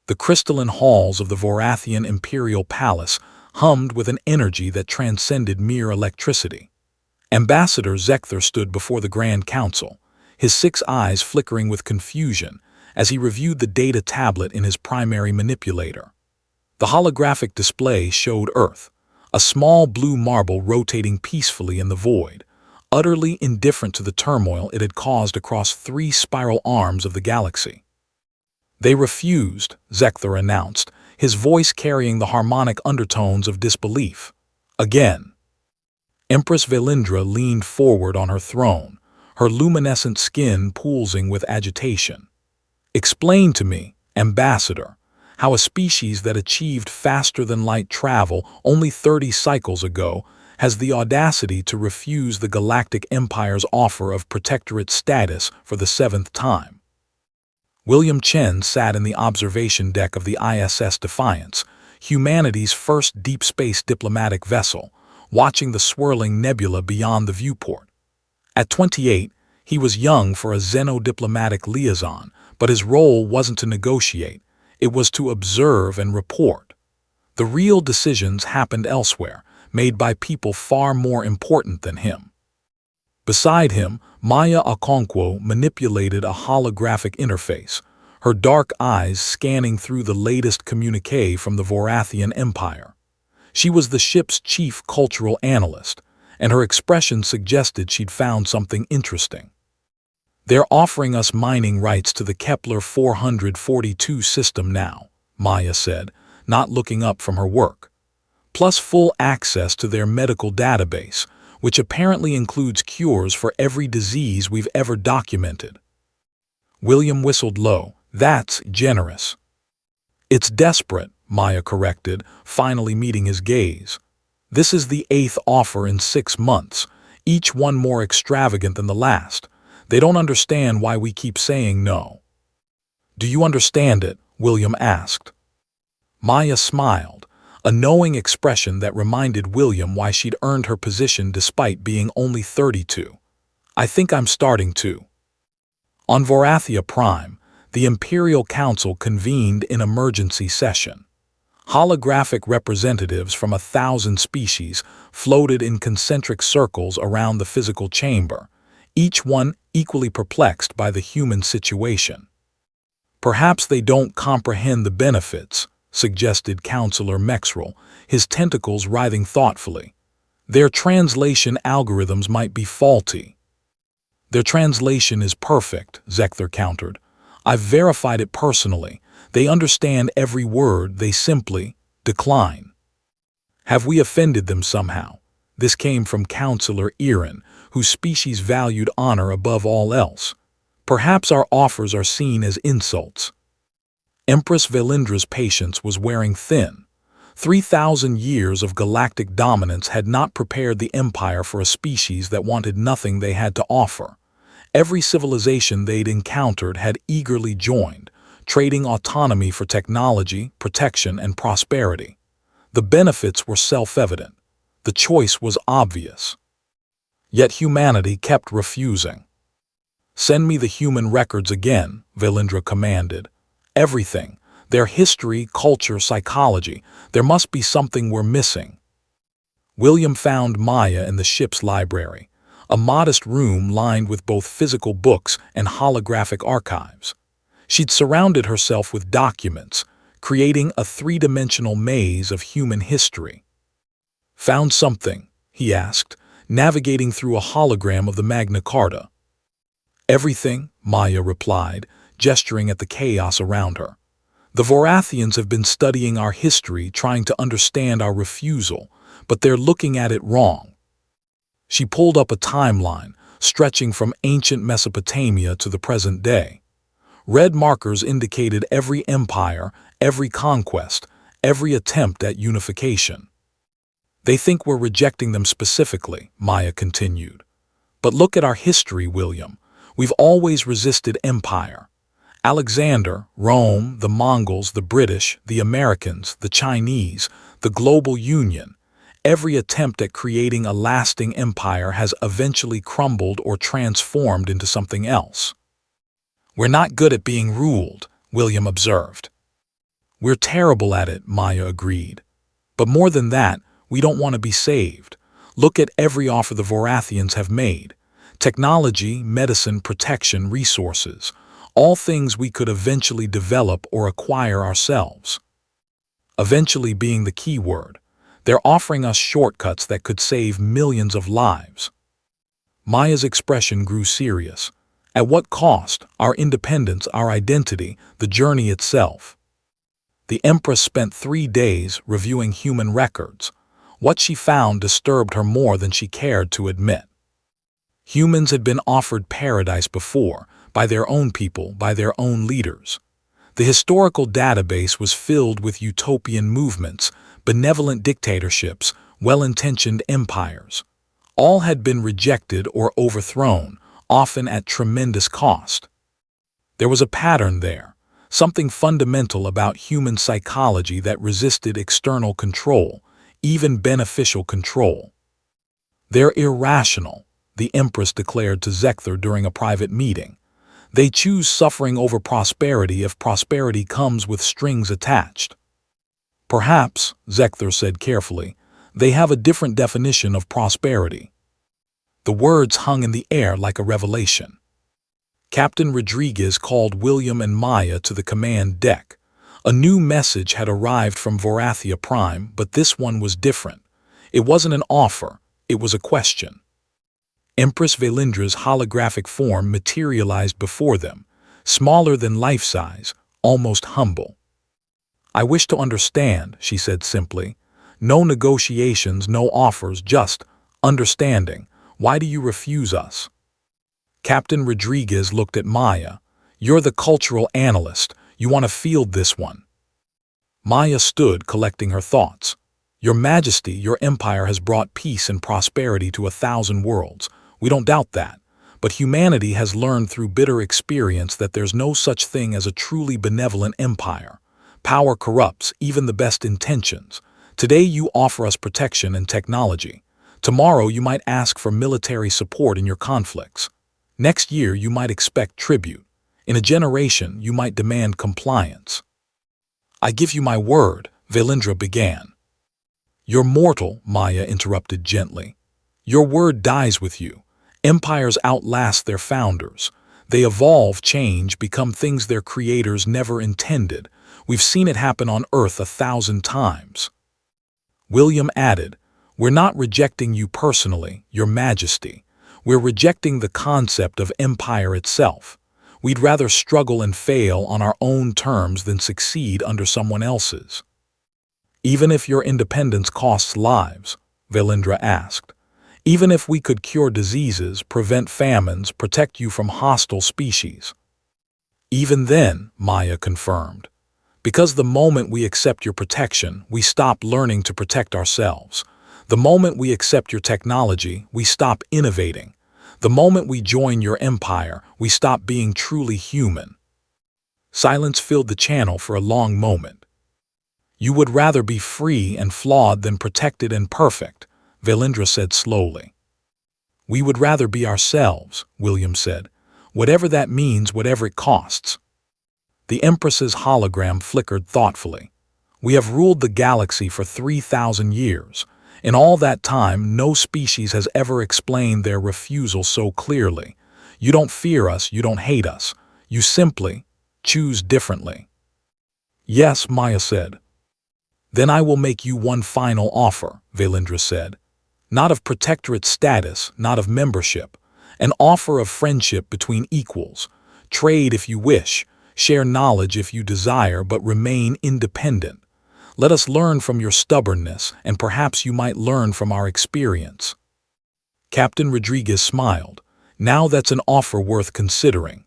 The crystalline halls of the Vorathian imperial palace hummed with an energy that transcended mere electricity. Ambassador Zekthar stood before the Grand Council, his 6 eyes flickering with confusion as he reviewed the data tablet in his primary manipulator. The holographic display showed Earth, a small blue marble rotating peacefully in the void, utterly indifferent to the turmoil it had caused across 3 spiral arms of the galaxy. "They refused," Zekthar announced, his voice carrying the harmonic undertones of disbelief. "Again." Empress Velindra leaned forward on her throne, her luminescent skin pulsing with agitation. "Explain to me, Ambassador, how a species that achieved faster-than-light travel only 30 cycles ago has the audacity to refuse the Galactic Empire's offer of protectorate status for the 7th time." William Chen sat in the observation deck of the ISS Defiance, humanity's first deep space diplomatic vessel, watching the swirling nebula beyond the viewport. At 28, he was young for a xeno-diplomatic liaison, but his role wasn't to negotiate, it was to observe and report. The real decisions happened elsewhere, made by people far more important than him. Beside him, Maya Okonkwo manipulated a holographic interface, her dark eyes scanning through the latest communique from the Vorathian Empire. She was the ship's chief cultural analyst, and her expression suggested she'd found something interesting. "They're offering us mining rights to the Kepler 442 system now," Maya said, not looking up from her work, "plus full access to their medical database, which apparently includes cures for every disease we've ever documented." William whistled low. "That's generous." "It's desperate," Maya corrected, finally meeting his gaze. "This is the 8th offer in 6 months, each one more extravagant than the last. They don't understand why we keep saying no." "Do you understand it?" William asked. Maya smiled, a knowing expression that reminded William why she'd earned her position despite being only 32. "I think I'm starting to." On Vorathia Prime, the Imperial Council convened in emergency session. Holographic representatives from 1,000 species floated in concentric circles around the physical chamber, each one equally perplexed by the human situation. "Perhaps they don't comprehend the benefits," suggested Councillor Mexrel, his tentacles writhing thoughtfully. "Their translation algorithms might be faulty." "Their translation is perfect," Zekthar countered. "I've verified it personally. They understand every word, they simply decline." "Have we offended them somehow?" This came from Councillor Erin, whose species valued honor above all else. "Perhaps our offers are seen as insults." Empress Velindra's patience was wearing thin. 3,000 years of galactic dominance had not prepared the Empire for a species that wanted nothing they had to offer. Every civilization they'd encountered had eagerly joined, trading autonomy for technology, protection, and prosperity. The benefits were self-evident. The choice was obvious. Yet humanity kept refusing. "Send me the human records again," Velindra commanded. "Everything. Their history, culture, psychology. There must be something we're missing." William found Maya in the ship's library, a modest room lined with both physical books and holographic archives. She'd surrounded herself with documents, creating a 3-dimensional maze of human history. "Found something?" he asked, navigating through a hologram of the Magna Carta. "Everything," Maya replied, gesturing at the chaos around her. "The Vorathians have been studying our history, trying to understand our refusal, but they're looking at it wrong." She pulled up a timeline, stretching from ancient Mesopotamia to the present day. Red markers indicated every empire, every conquest, every attempt at unification. "They think we're rejecting them specifically," Maya continued. "But look at our history, William. We've always resisted empire. Alexander, Rome, the Mongols, the British, the Americans, the Chinese, the global union. Every attempt at creating a lasting empire has eventually crumbled or transformed into something else." "We're not good at being ruled," William observed. We're terrible at it, Maya agreed. But more than that, we don't want to be saved. Look at every offer the Vorathians have made. Technology, medicine, protection, resources. All things we could eventually develop or acquire ourselves. Eventually being the key word. They're offering us shortcuts that could save millions of lives. Maya's expression grew serious. At what cost? Our independence, our identity, the journey itself. The Empress spent 3 days reviewing human records. What she found disturbed her more than she cared to admit. Humans had been offered paradise before, by their own people, by their own leaders. The historical database was filled with utopian movements, benevolent dictatorships, well-intentioned empires. All had been rejected or overthrown, often at tremendous cost. There was a pattern there, something fundamental about human psychology that resisted external control, even beneficial control. They're irrational, the Empress declared to Zecthar during a private meeting. They choose suffering over prosperity if prosperity comes with strings attached. Perhaps, Zecthar said carefully, they have a different definition of prosperity. The words hung in the air like a revelation. Captain Rodriguez called William and Maya to the command deck. A new message had arrived from Vorathia Prime, but this one was different. It wasn't an offer, it was a question. Empress Valindra's holographic form materialized before them, smaller than life-size, almost humble. I wish to understand, she said simply. No negotiations, no offers, just understanding. Why do you refuse us? Captain Rodriguez looked at Maya. You're the cultural analyst. You want to field this one. Maya stood, collecting her thoughts. Your Majesty, your empire has brought peace and prosperity to 1,000 worlds. We don't doubt that. But humanity has learned through bitter experience that there's no such thing as a truly benevolent empire. Power corrupts even the best intentions. Today you offer us protection and technology. Tomorrow you might ask for military support in your conflicts. Next year you might expect tribute. In a generation you might demand compliance. I give you my word, Valindra began. You're mortal, Maya interrupted gently. Your word dies with you. Empires outlast their founders. They evolve, change, become things their creators never intended. We've seen it happen on Earth 1,000 times. William added, we're not rejecting you personally, your Majesty. We're rejecting the concept of empire itself. We'd rather struggle and fail on our own terms than succeed under someone else's. Even if your independence costs lives, Valindra asked. Even if we could cure diseases, prevent famines, protect you from hostile species. Even then, Maya confirmed. Because the moment we accept your protection, we stop learning to protect ourselves. The moment we accept your technology, we stop innovating. The moment we join your empire, we stop being truly human. Silence filled the channel for a long moment. You would rather be free and flawed than protected and perfect, Valindra said slowly. We would rather be ourselves, William said. Whatever that means, whatever it costs. The Empress's hologram flickered thoughtfully. We have ruled the galaxy for 3,000 years. In all that time, no species has ever explained their refusal so clearly. You don't fear us, you don't hate us. You simply choose differently. Yes, Maya said. Then I will make you one final offer, Valindra said. Not of protectorate status, not of membership. An offer of friendship between equals. Trade if you wish. Share knowledge if you desire, but remain independent. Let us learn from your stubbornness, and perhaps you might learn from our experience. Captain Rodriguez smiled. Now that's an offer worth considering.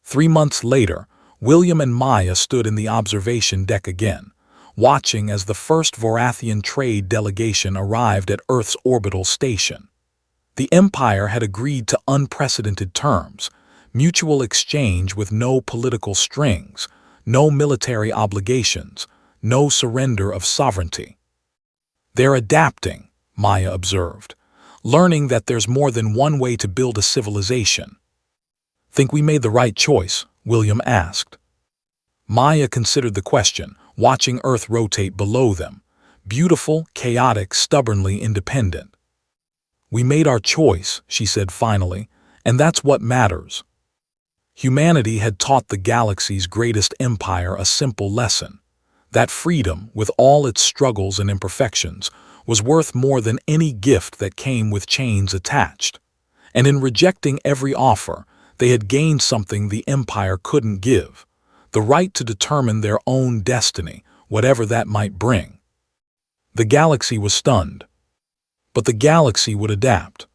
3 months later, William and Maya stood in the observation deck again, watching as the first Vorathian trade delegation arrived at Earth's orbital station. The Empire had agreed to unprecedented terms, mutual exchange with no political strings, no military obligations, no surrender of sovereignty. They're adapting, Maya observed, learning that there's more than one way to build a civilization. Think we made the right choice? William asked. Maya considered the question, watching Earth rotate below them. Beautiful, chaotic, stubbornly independent. "We made our choice," she said finally, "and that's what matters." Humanity had taught the galaxy's greatest empire a simple lesson. That freedom, with all its struggles and imperfections, was worth more than any gift that came with chains attached. And in rejecting every offer, they had gained something the empire couldn't give: the right to determine their own destiny, whatever that might bring. The galaxy was stunned. But the galaxy would adapt.